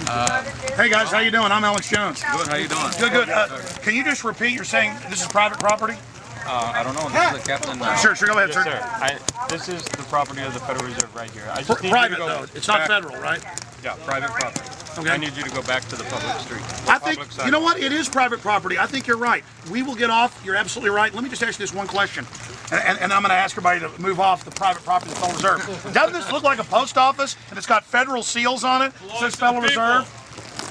Hey guys, how you doing? I'm Alex Jones. Good, how you doing? Good, good. Can you just repeat? You're saying this is private property? I don't know. This is the captain. Sure, go ahead, Yes, sir. This is the property of the Federal Reserve right here. I just need you Private to go though. It's not back- federal, right? Yeah, private property. Okay. I need you to go back to the public street. I think, you know what? It is private property. I think you're right. We will get off. You're absolutely right. Let me just ask you this one question. And I'm going to ask everybody to move off the private property of the Federal Reserve. Doesn't this look like a post office? And it's got federal seals on it? It says Federal Reserve.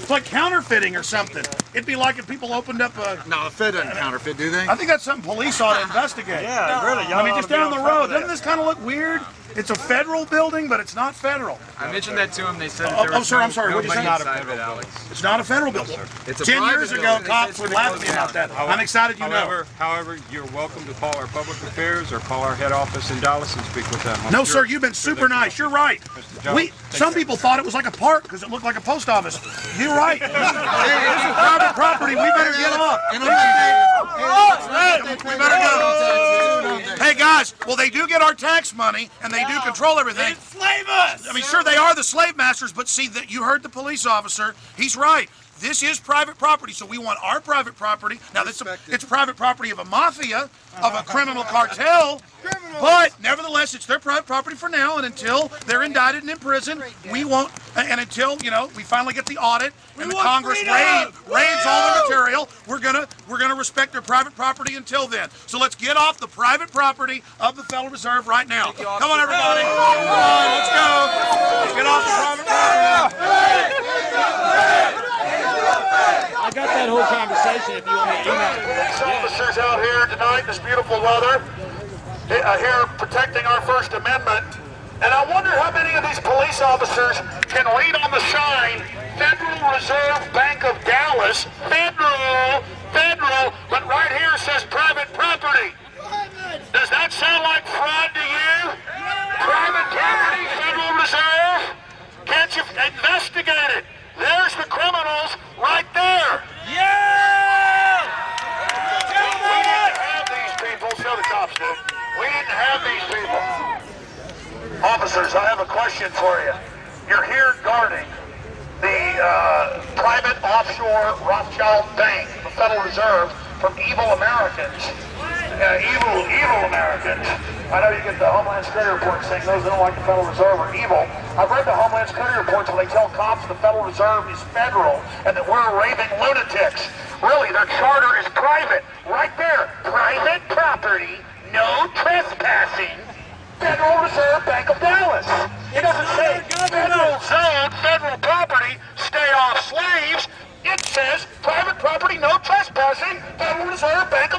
It's like counterfeiting or something. It'd be like if people opened up a... No, the Fed doesn't counterfeit, do they? I think that's something police ought to investigate. Yeah, really. I mean, just down the road. Doesn't this kind of look weird? It's a federal building, but it's not federal. I mentioned that to them. They said that there was I'm sorry. What'd you say? Not a federal building. It's not a federal building. It's a 10 private years ago, building. cops They would said laugh it at me goes about that. down. I'm excited you know. However, you're welcome to call our public affairs or call our head office in Dallas and speak with them. No, sir, you've been super nice. You're right. Some people thought it was like a park because it looked like a post office. You're right. This is private property. We better get off. We better go. Hey, guys, well, they do get our tax money, and they do control everything. They enslave us! I mean, sure, they are the slave masters, but see, that you heard the police officer. He's right. This is private property, so we want our private property. Now, it's private property of a mafia, of a criminal cartel, but nevertheless, it's their private property for now, and until they're indicted and in prison, we won't, and until, you know, we finally get the audit, and the Congress raids all the material, we're gonna respect their private property until then. So let's get off the private property of the Federal Reserve right now. Come on, everybody. Come on, let's go. Let's get off the private property. I got that whole conversation if you want me to email it. Police officers out here tonight in this beautiful weather, here protecting our First Amendment. And I wonder how many of these police officers can read on the sign, Federal Reserve Bank of Dallas, federal, but right here says private property. Does that sound like fraud to you? Private property, Federal Reserve? Can't you investigate it? There's the criminals right there. Yeah! We didn't have these people, so the cops did. We didn't have these people. Officers, I have a question for you. You're here guarding the private offshore Rothschild Bank, the Federal Reserve, from evil Americans. Evil Americans. I know you get the Homeland Security report saying those that don't like the Federal Reserve are evil. I've read the Homeland Security reports where they tell cops the Federal Reserve is federal and that we're raving lunatics. Really, their charter is private. Right there. Private property, no trespassing. Federal Reserve Bank of Dallas. It doesn't say federal zone, federal property, stay off slaves. It says private property, no trespassing, Federal Reserve Bank